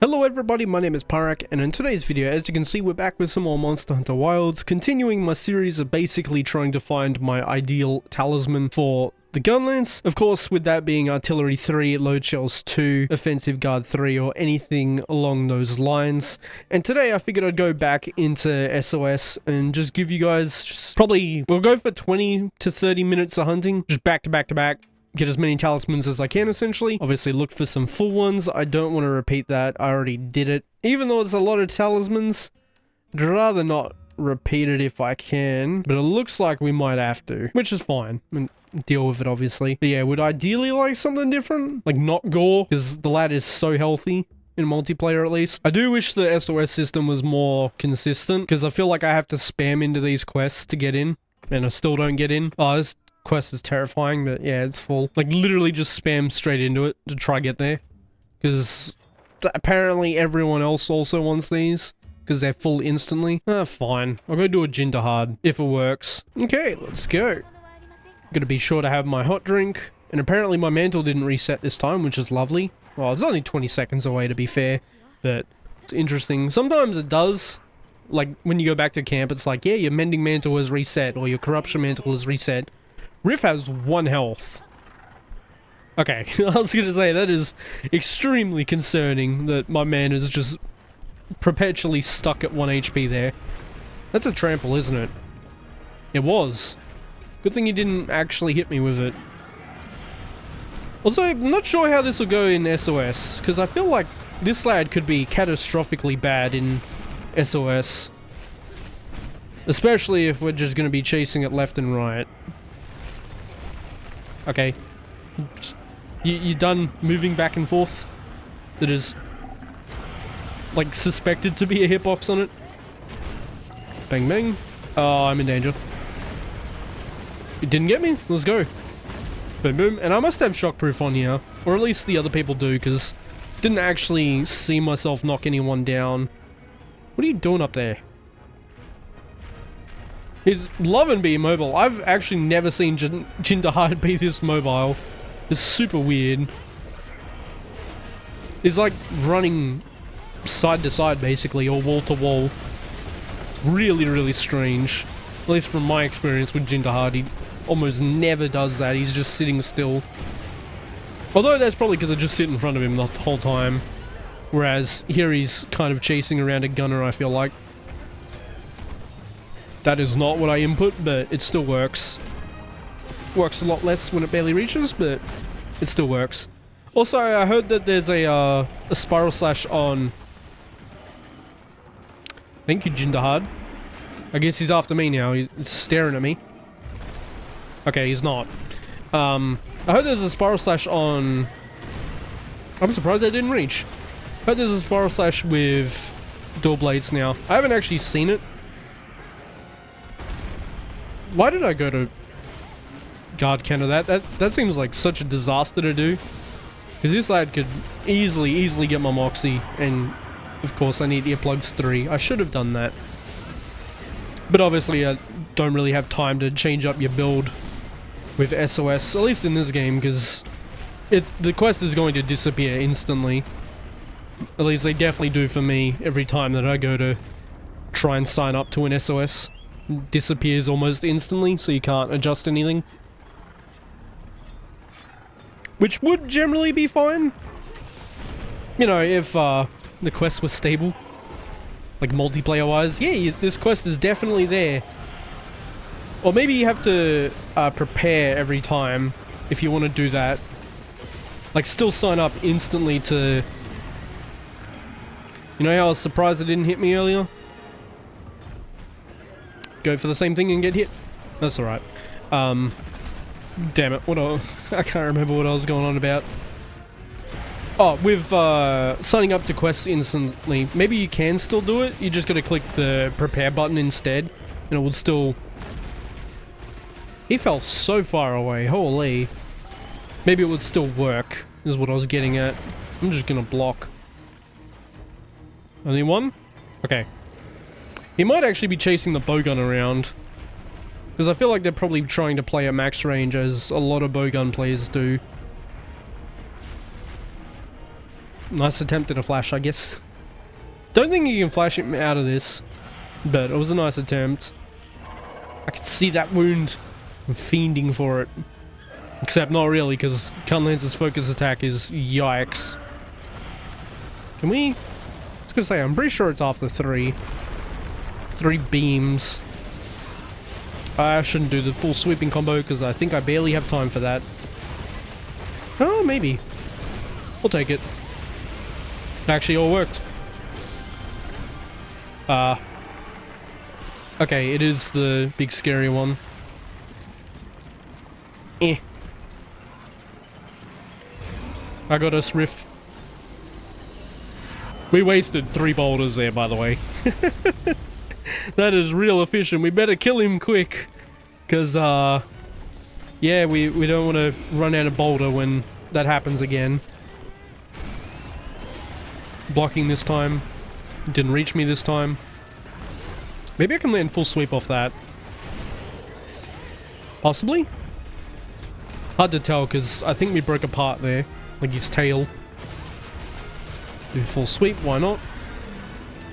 Hello everybody, my name is Pyrac, and in today's video, as you can see, we're back with some more Monster Hunter Wilds, continuing my series of basically trying to find my ideal talisman for the gunlance. Of course, with that being Artillery 3, Load Shells 2, Offensive Guard 3, or anything along those lines. And today I figured I'd go back into SOS and just give you guys we'll go for 20 to 30 minutes of hunting, just back to back to back. Get as many talismans as I can, essentially. Obviously, look for some full ones. I don't want to repeat that. I already did it. Even though it's a lot of talismans, I'd rather not repeat it if I can. But it looks like we might have to, which is fine. I mean, deal with it, obviously. But yeah, would ideally like something different. Like, not gore, because the lad is so healthy. In multiplayer, at least. I do wish the SOS system was more consistent, because I feel like I have to spam into these quests to get in. And I still don't get in. Oh, this quest is terrifying, but yeah, it's full. Like, literally just spam straight into it to try get there. Because apparently everyone else also wants these. Because they're full instantly. Fine. I'll go do a Jinder hard, if it works. Okay, let's go. Gotta be sure to have my hot drink. And apparently my mantle didn't reset this time, which is lovely. Well, it's only 20 seconds away, to be fair. But it's interesting. Sometimes it does. Like, when you go back to camp, it's like, yeah, your mending mantle is reset, or your corruption mantle is reset. Riff has 1 health. Okay, I was gonna say, that is extremely concerning that my man is just perpetually stuck at 1 HP there. That's a trample, isn't it? It was. Good thing he didn't actually hit me with it. Also, I'm not sure how this will go in SOS, because I feel like this lad could be catastrophically bad in SOS. Especially if we're just gonna be chasing it left and right. Okay. You done moving back and forth? That is, like, suspected to be a hitbox on it? Bang bang. Oh, I'm in danger. It didn't get me? Let's go. Boom boom. And I must have shockproof on here. Or at least the other people do, because didn't actually see myself knock anyone down. What are you doing up there? He's loving being mobile. I've actually never seen Jinder hard be this mobile. It's super weird. He's like running side to side basically, or wall to wall. Really, really strange. At least from my experience with Jinder hard, he almost never does that. He's just sitting still. Although that's probably because I just sit in front of him the whole time. Whereas here he's kind of chasing around a gunner, I feel like. That is not what I input, but it still works. Works a lot less when it barely reaches, but it still works. Also, I heard that there's a spiral slash on... Thank you, Jinder hard. I guess he's after me now. He's staring at me. Okay, he's not. I heard there's a spiral slash on... I'm surprised I didn't reach. I heard there's a spiral slash with dual blades now. I haven't actually seen it. Why did I go to guard counter that? That seems like such a disaster to do. Because this lad could easily get my Moxie. And, of course, I need earplugs 3. I should have done that. But obviously, I don't really have time to change up your build with SOS. At least in this game, because the quest is going to disappear instantly. At least they definitely do for me every time that I go to try and sign up to an SOS. Disappears almost instantly, so you can't adjust anything. Which would generally be fine. You know, if the quest was stable. Like multiplayer wise. Yeah, this quest is definitely there. Or maybe you have to prepare every time if you want to do that. Like still sign up instantly to... You know how I was surprised it didn't hit me earlier? Go for the same thing and get hit. That's alright. Damn it, I can't remember what I was going on about. Oh, with signing up to quests instantly, maybe you can still do it. You just gotta click the prepare button instead, and it will still... He fell so far away, holy. Maybe it would still work, is what I was getting at. I'm just gonna block. Only one? Okay. He might actually be chasing the bowgun around. Because I feel like they're probably trying to play at max range, as a lot of bowgun players do. Nice attempt at a flash, I guess. Don't think you can flash him out of this, but it was a nice attempt. I can see that wound. I'm fiending for it. Except not really, because Gunlance's focus attack is yikes. Can we... I was gonna say, I'm pretty sure it's after 3. 3 beams. I shouldn't do the full sweeping combo, because I think I barely have time for that. Oh, maybe. We'll take it. Actually, all worked. Okay, it is the big scary one. Eh. I got us, Riff. We wasted 3 boulders there, by the way. That is real efficient. We better kill him quick. Because, yeah, we don't want to run out of boulder when that happens again. Blocking this time. Didn't reach me this time. Maybe I can land full sweep off that. Possibly? Hard to tell, because I think we broke apart there. Like his tail. Do full sweep, why not?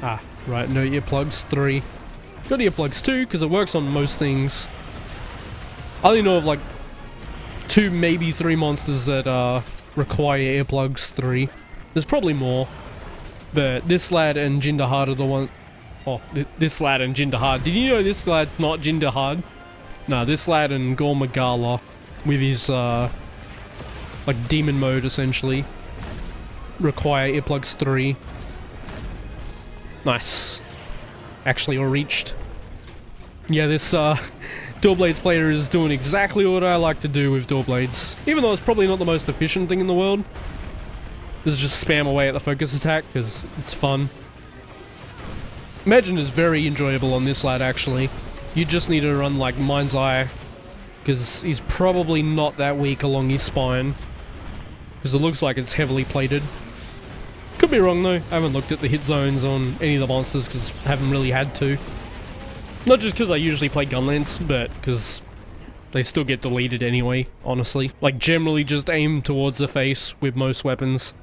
Ah, right, no earplugs, 3. Got earplugs 2, because it works on most things. I only know of like 2, maybe 3 monsters that require earplugs 3. There's probably more. But this lad and Jinderhard are the one... Oh, this lad and Jinderhard. Did you know this lad's not Jinderhard? No, this lad and Gormagala with his like demon mode essentially require earplugs 3. Nice. Actually all reached. Yeah, this Dual Blades player is doing exactly what I like to do with Dual Blades. Even though it's probably not the most efficient thing in the world. This is just spam away at the focus attack because it's fun. Imagine is very enjoyable on this lad actually. You just need to run like Mind's Eye because he's probably not that weak along his spine. Because it looks like it's heavily plated. Could be wrong though, I haven't looked at the hit zones on any of the monsters because I haven't really had to. Not just because I usually play Gunlance, but because they still get deleted anyway, honestly. Like generally just aim towards the face with most weapons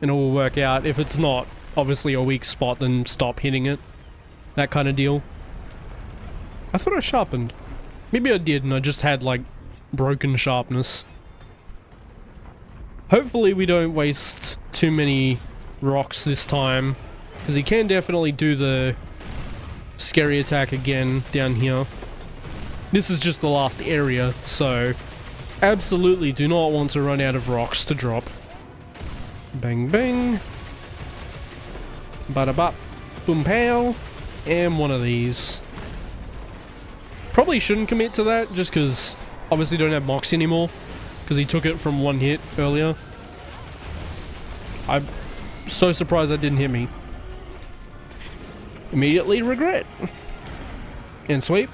and it will work out. If it's not obviously a weak spot, then stop hitting it. That kind of deal. I thought I sharpened. Maybe I did and I just had like broken sharpness. Hopefully we don't waste too many rocks this time, because he can definitely do the scary attack again down here. This is just the last area, so absolutely do not want to run out of rocks to drop. Bang bang. Bada bop. Boom pow. And one of these. Probably shouldn't commit to that, just because obviously don't have Mox anymore. Because he took it from 1 hit earlier. I'm so surprised that didn't hit me. Immediately regret. And sweep.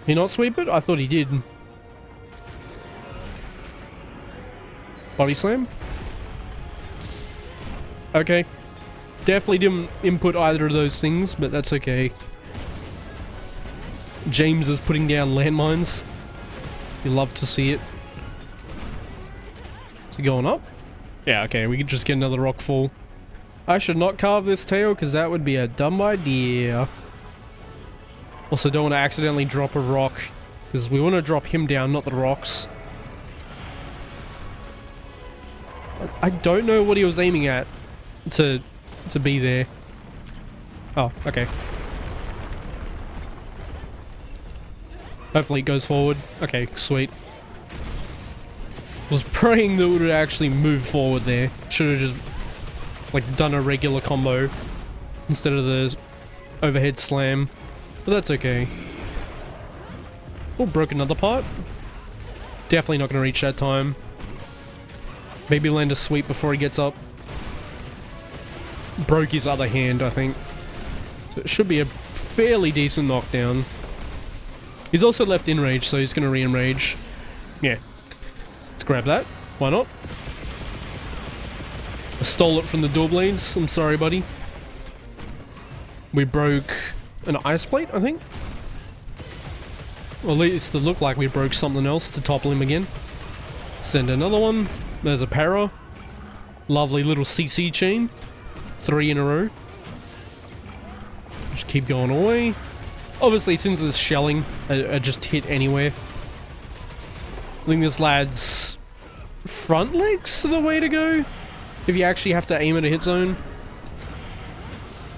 He not sweep it? I thought he did. Body slam. Okay. Definitely didn't input either of those things, but that's okay. James is putting down landmines. You love to see it. Is it going up? Yeah, okay, we can just get another rock fall. I should not carve this tail, because that would be a dumb idea. Also, don't want to accidentally drop a rock, because we want to drop him down, not the rocks. I don't know what he was aiming at to be there. Oh, okay. Hopefully it goes forward. Okay, sweet. Was praying that it would actually move forward there. Should have just like done a regular combo instead of the overhead slam. But that's okay. Oh, broke another part. Definitely not going to reach that time. Maybe land a sweep before he gets up. Broke his other hand, I think. So it should be a fairly decent knockdown. He's also left in rage, so he's going to re-enrage. Yeah. Let's grab that. Why not? I stole it from the Dual Blades. I'm sorry, buddy. We broke an ice plate, I think. Or at least it looked like we broke something else to topple him again. Send another one. There's a para. Lovely little CC chain. 3 in a row. Just keep going away. Obviously, since it's shelling, I just hit anywhere. I think this lad's front legs are the way to go. If you actually have to aim at a hit zone.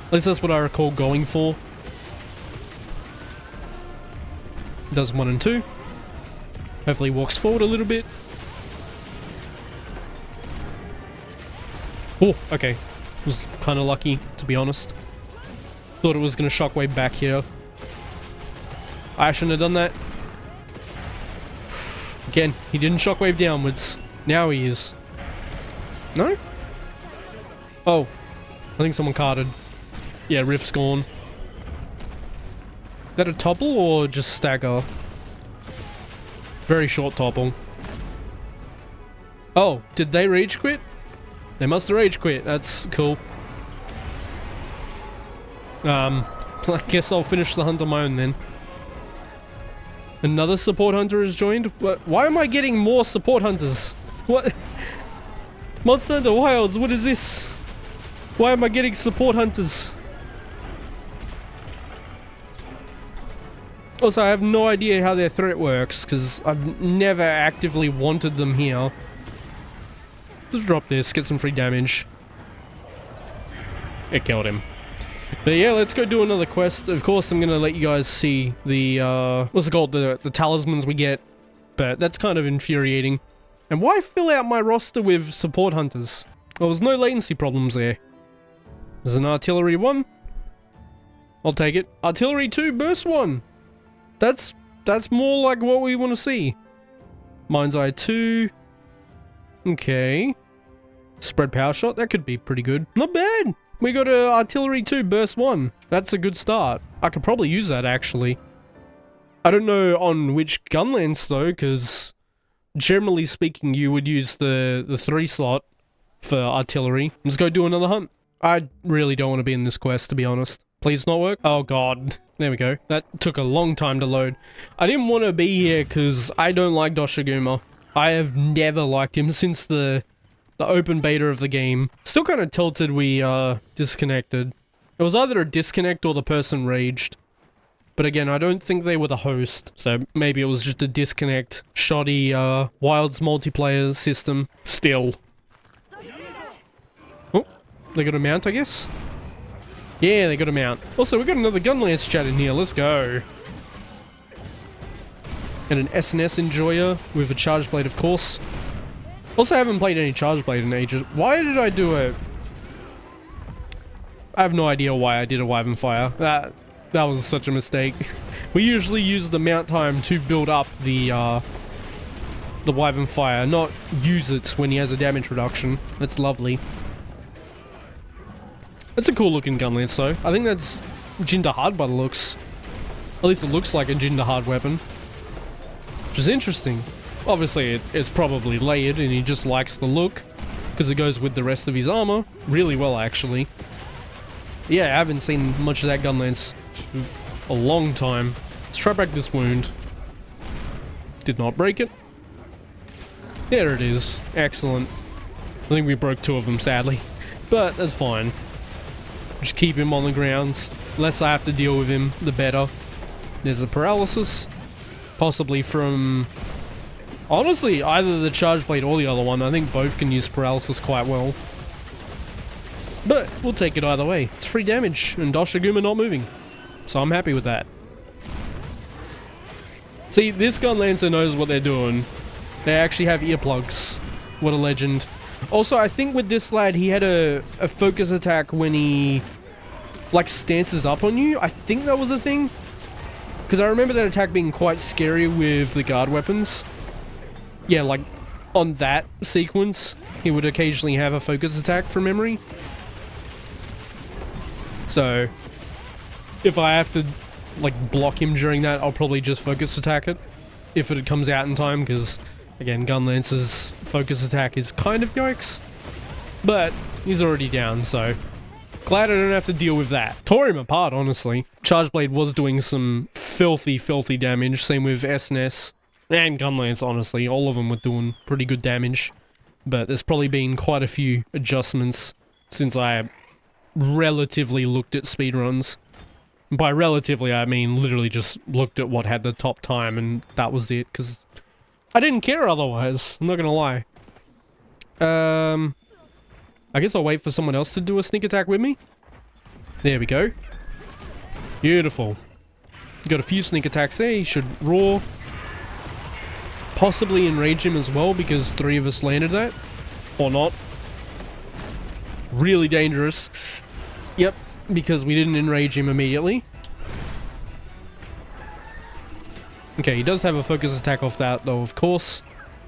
At least that's what I recall going for. Does 1 and 2. Hopefully walks forward a little bit. Oh, okay. Was kind of lucky, to be honest. Thought it was going to shockwave back here. I shouldn't have done that. Again, he didn't shockwave downwards. Now he is. No? Oh. I think someone carded. Yeah, Rift's gone. Is that a topple or just stagger? Very short topple. Oh, did they rage quit? They must have rage quit. That's cool. I guess I'll finish the hunt on my own then. Another support hunter has joined? What? Why am I getting more support hunters? What? Monster Hunter Wilds, what is this? Why am I getting support hunters? Also, I have no idea how their threat works, because I've never actively wanted them here. Just drop this, get some free damage. It killed him. But yeah, let's go do another quest. Of course, I'm going to let you guys see the, what's it called? The talismans we get. But that's kind of infuriating. And why fill out my roster with support hunters? Well, there's no latency problems there. There's an artillery 1. I'll take it. Artillery 2, burst 1. That's more like what we want to see. Mind's Eye 2. Okay. Spread power shot. That could be pretty good. Not bad. We got a artillery 2 burst 1. That's a good start. I could probably use that actually. I don't know on which gunlance though, because generally speaking you would use the 3 slot for artillery. Let's go do another hunt. I really don't want to be in this quest, to be honest. Please not work. Oh god. There we go. That took a long time to load. I didn't want to be here because I don't like Doshiguma. I have never liked him since the open beta of the game. Still kind of tilted we disconnected. It was either a disconnect or the person raged. But again, I don't think they were the host. So maybe it was just a disconnect. Shoddy Wilds multiplayer system. Still. Oh, they got a mount, I guess? Yeah, they got a mount. Also, we got another gunlance chat in here. Let's go. And an SNS enjoyer with a charge blade, of course. Also, I haven't played any charge blade in ages. Why did I do it? I have no idea why I did a Wyvern Fire. That was such a mistake. We usually use the mount time to build up the Wyvern Fire, not use it when he has a damage reduction. That's lovely. That's a cool looking gunlance though. I think that's Jinder Hard by the looks. At least it looks like a Jinder Hard weapon. Which is interesting. Obviously it's probably layered and he just likes the look. Because it goes with the rest of his armor. Really well actually. Yeah, I haven't seen much of that gunlance for a long time. Let's try break this wound. Did not break it. There it is. Excellent. I think we broke 2 of them sadly. But that's fine. Just keep him on the ground. Less I have to deal with him, the better. There's a paralysis. Possibly from... honestly, either the charge blade or the other one. I think both can use paralysis quite well. But we'll take it either way. It's free damage and Doshiguma not moving. So I'm happy with that. See, this gunlancer knows what they're doing. They actually have earplugs. What a legend. Also, I think with this lad, he had a focus attack when he, like, stances up on you. I think that was a thing. Because I remember that attack being quite scary with the guard weapons. Yeah, like, on that sequence, he would occasionally have a focus attack from memory. So, if I have to, like, block him during that, I'll probably just focus attack it. If it comes out in time, because... again, Gunlance's focus attack is kind of yikes. But he's already down, so... glad I don't have to deal with that. Tore him apart, honestly. Charge Blade was doing some filthy, filthy damage. Same with SNS. And Gunlance, honestly. All of them were doing pretty good damage. but there's probably been quite a few adjustments since I relatively looked at speedruns. By relatively, I mean literally just looked at what had the top time and that was it, because I didn't care otherwise, I'm not gonna lie. I guess I'll wait for someone else to do a sneak attack with me. There we go. Beautiful. Got a few sneak attacks there, he should roar. Possibly enrage him as well, because 3 of us landed that. Or not. Really dangerous. Yep, because we didn't enrage him immediately. Okay, he does have a focus attack off that, though, of course.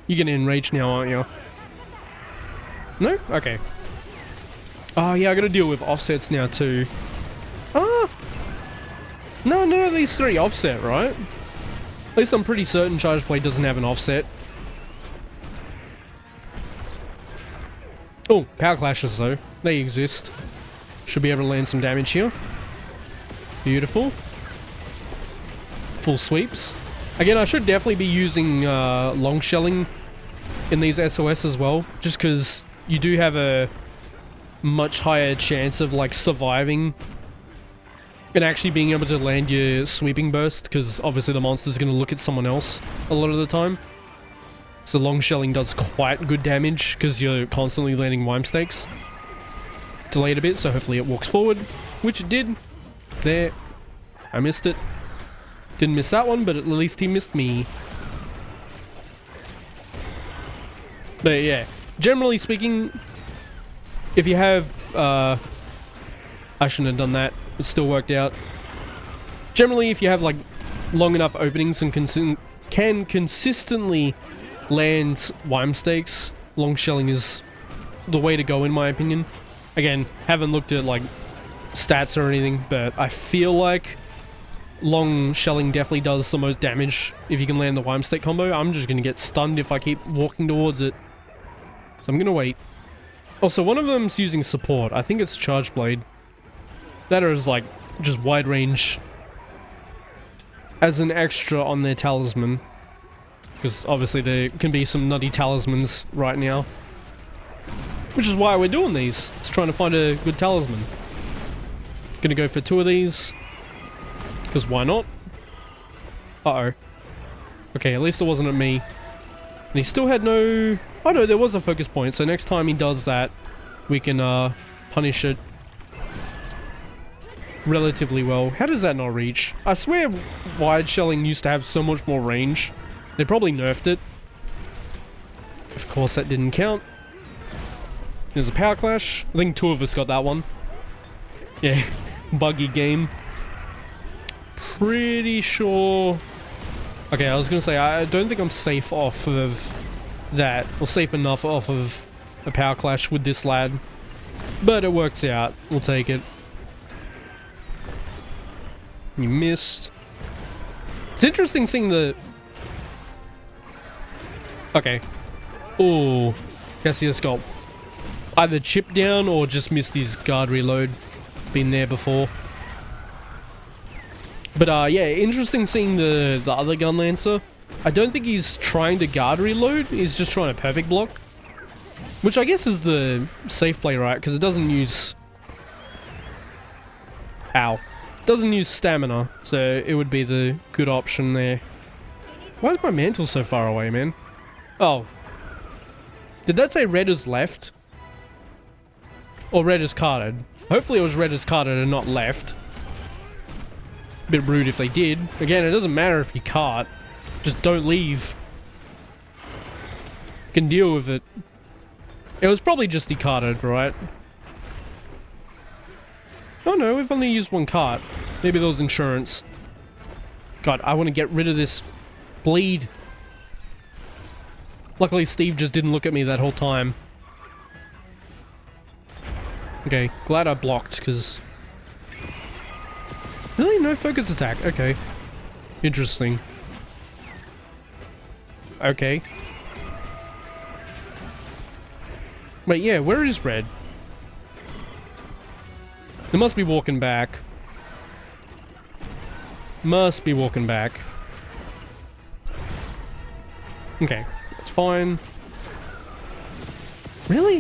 You're gonna enrage now, aren't you? No? Okay. Oh, yeah, I gotta deal with offsets now, too. Ah! No, none of these 3 offset, right? At least I'm pretty certain Charge Blade doesn't have an offset. Oh, power clashes though. They exist. Should be able to land some damage here. Beautiful. Full sweeps. Again, I should definitely be using long shelling in these SOS as well, just because you do have a much higher chance of like surviving and actually being able to land your sweeping burst, because obviously the monster's going to look at someone else a lot of the time. So long shelling does quite good damage because you're constantly landing Wime Stakes. Delayed a bit, so hopefully it walks forward, which it did. There. I missed it. Didn't miss that one, but at least he missed me. But yeah, generally speaking, if you have... I shouldn't have done that. It still worked out. Generally, if you have like long enough openings and can consistently land Wime Stakes, long shelling is the way to go in my opinion. Again, haven't looked at like stats or anything, but I feel like long shelling definitely does the most damage if you can land the Wime Stake combo. I'm just going to get stunned if I keep walking towards it. So I'm going to wait. Also, one of them's using support. I think it's Charge Blade. That is like just wide range as an extra on their talisman. Because obviously there can be some nutty talismans right now. Which is why we're doing these. Just trying to find a good talisman. Gonna go for 2 of these. Because why not? Uh-oh. Okay, at least it wasn't at me. And he still had no... Oh no, there was a focus point. So next time he does that, we can punish it relatively well. How does that not reach? I swear wide shelling used to have so much more range. They probably nerfed it. Of course that didn't count. There's a power clash. I think 2 of us got that one. Yeah, buggy game. Pretty sure... Okay, I was gonna say, I don't think I'm safe off of that. Or safe enough off of a power clash with this lad. But it works out. We'll take it. You missed. It's interesting seeing the... Okay. Oh, Cassius got either chipped down or just missed his guard reload. Been there before. But yeah, interesting seeing the other gunlancer. I don't think he's trying to guard reload. He's just trying to perfect block. Which I guess is the safe play, right? Because it doesn't use... Ow. Doesn't use stamina, so it would be the good option there. Why is my mantle so far away, man? Oh. Did that say red is left? Or red is carded? Hopefully it was red is carded and not left. Bit rude if they did. Again, it doesn't matter if you cart. Just don't leave. You can deal with it. It was probably just decarded, right? Oh no, we've only used 1 cart. Maybe there was insurance. God, I want to get rid of this bleed. Luckily Steve just didn't look at me that whole time. Okay, glad I blocked, because... Really? No focus attack? Okay. Interesting. Okay. Wait, yeah, where is red? They must be walking back. Must be walking back. Okay, that's fine. Really?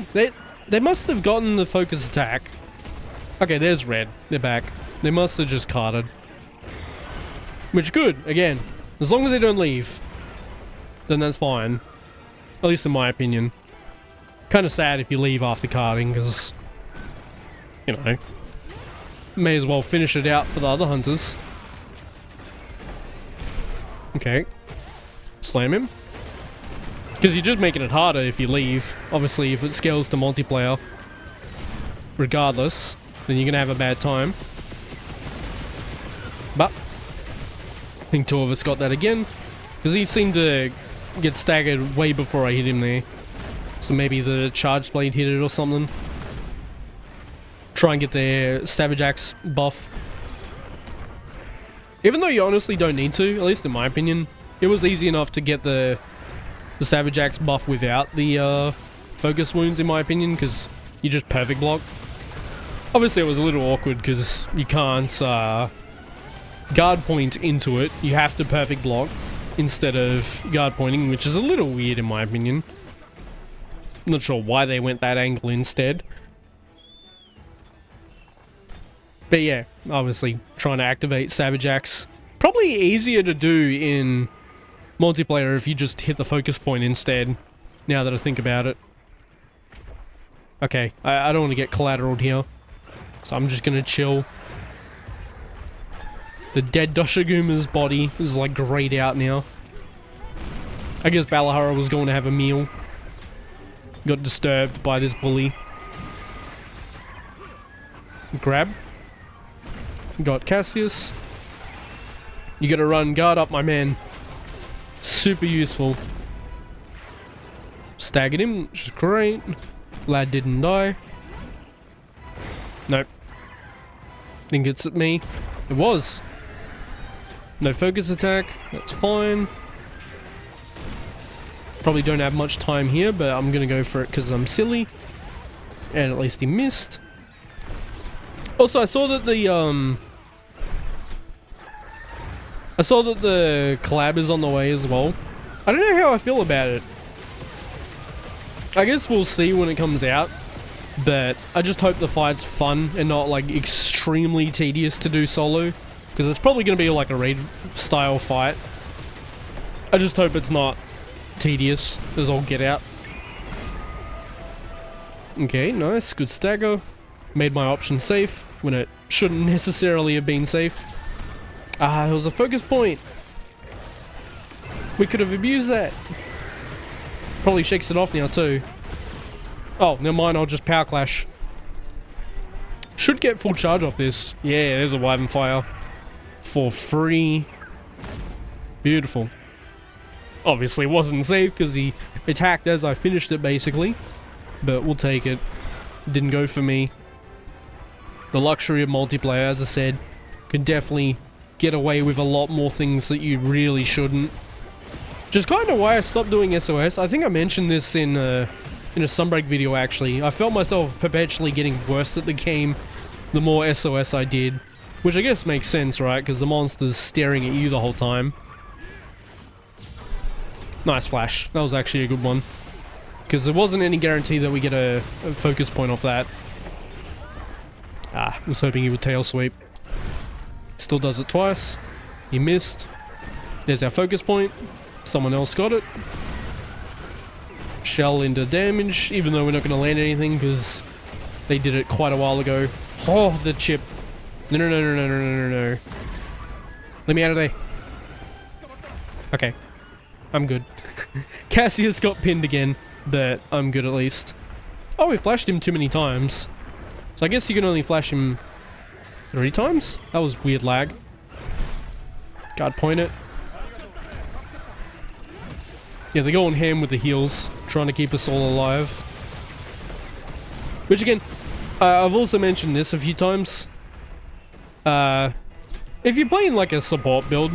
They must have gotten the focus attack. Okay, there's red. They're back. They must have just carded. Which, good, again. As long as they don't leave, then that's fine. At least in my opinion. Kind of sad if you leave after carding, because, you know, may as well finish it out for the other hunters. Okay. Slam him. Because you're just making it harder if you leave. Obviously, if it scales to multiplayer, regardless, then you're going to have a bad time. But I think two of us got that again. Because he seemed to get staggered way before I hit him there. So maybe the charge blade hit it or something. Try and get their Savage Axe buff. Even though you honestly don't need to, at least in my opinion, it was easy enough to get the Savage Axe buff without the focus wounds, in my opinion, because you just perfect block. Obviously it was a little awkward because you can't guard point into it. You have to perfect block instead of guard pointing, which is a little weird in my opinion. I'm not sure why they went that angle instead. But yeah, obviously trying to activate Savage Axe. Probably easier to do in multiplayer if you just hit the focus point instead, now that I think about it. Okay, I don't want to get collateraled here, so I'm just gonna chill. The dead Doshaguma's body is like grayed out now. I guess Balahara was going to have a meal. Got disturbed by this bully. Grab. Got Cassius. You gotta run guard up, my man. Super useful. Staggered him, which is great. Lad didn't die. Nope. Think it's at me. It was. No focus attack. That's fine. Probably don't have much time here, but I'm gonna go for it because I'm silly. And at least he missed. Also, I saw that the collab is on the way as well. I don't know how I feel about it. I guess we'll see when it comes out, but I just hope the fight's fun and not like extremely tedious to do solo, because it's probably going to be like a raid style fight. I just hope it's not tedious as all get out. Okay, nice, good stagger. Made my option safe when it shouldn't necessarily have been safe. Ah, it was a focus point. We could have abused that. Probably shakes it off now too. Oh, never mind, I'll just power clash. Should get full charge off this. Yeah, there's a Wyvern Fire. For free. Beautiful. Obviously it wasn't safe because he attacked as I finished it basically. But we'll take it. Didn't go for me. The luxury of multiplayer, as I said, can definitely get away with a lot more things that you really shouldn't. Which is kind of why I stopped doing SOS. I think I mentioned this in a sunbreak video actually. I felt myself perpetually getting worse at the game the more SOS I did. Which I guess makes sense, right? Because the monster's staring at you the whole time. Nice flash. That was actually a good one. Because there wasn't any guarantee that we get a focus point off that. Ah, I was hoping he would tail sweep. Still does it twice. He missed. There's our focus point. Someone else got it. Shell into damage, even though we're not going to land anything because they did it quite a while ago. Oh, the chip. No, no, no, no, no, no, no, no, no. Let me out of there. Okay. I'm good. Cassius got pinned again, but I'm good at least. Oh, we flashed him too many times. So I guess you can only flash him 3 times? That was weird lag. Guard point it. Yeah, they're going ham with the heals, trying to keep us all alive. Which again, I've also mentioned this a few times. If you're playing like a support build,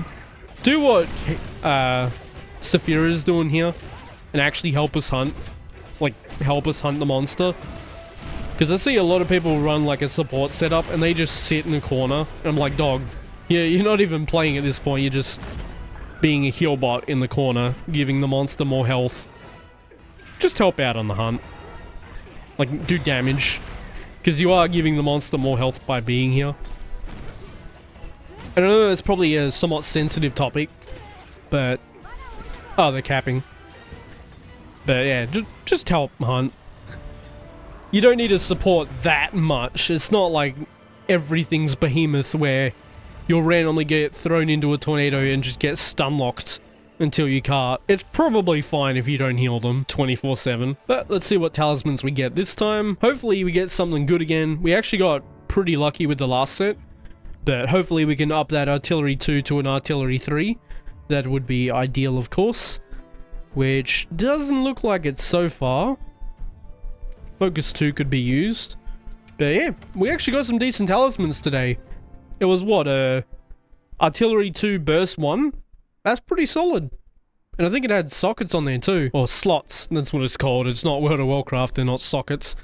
do what Saphira is doing here and actually help us hunt. Like, help us hunt the monster. Because I see a lot of people run like a support setup and they just sit in a corner. And I'm like, dog, yeah, you're not even playing at this point, you're just being a heal bot in the corner, giving the monster more health. Just help out on the hunt. like, do damage. Because you are giving the monster more health by being here. I know it's probably a somewhat sensitive topic, but... Oh, they're capping. But yeah, just help hunt. You don't need to support that much. It's not like everything's behemoth where you'll randomly get thrown into a tornado and just get stun locked until you can't. It's probably fine if you don't heal them 24/7. But let's see what talismans we get this time. Hopefully we get something good again. We actually got pretty lucky with the last set, but hopefully we can up that artillery 2 to an artillery 3. That would be ideal, of course, which doesn't look like it so far. Focus 2 could be used. But yeah, we actually got some decent talismans today. It was what, artillery 2 burst 1? That's pretty solid. And I think it had sockets on there too. Or slots, that's what it's called. It's not World of Warcraft, they're not sockets.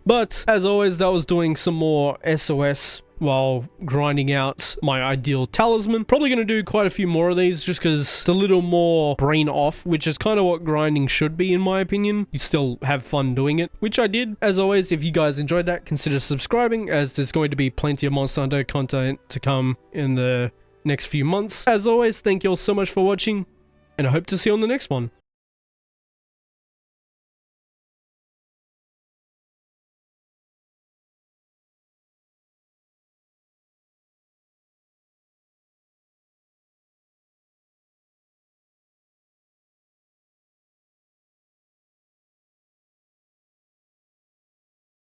But, as always, that was doing some more SOS while grinding out my ideal talisman. Probably going to do quite a few more of these just because it's a little more brain off, which is kind of what grinding should be in my opinion. You still have fun doing it, which I did. As always, if you guys enjoyed that, consider subscribing, as there's going to be plenty of Monster Hunter content to come in the next few months. As always, thank you all so much for watching, and I hope to see you on the next one.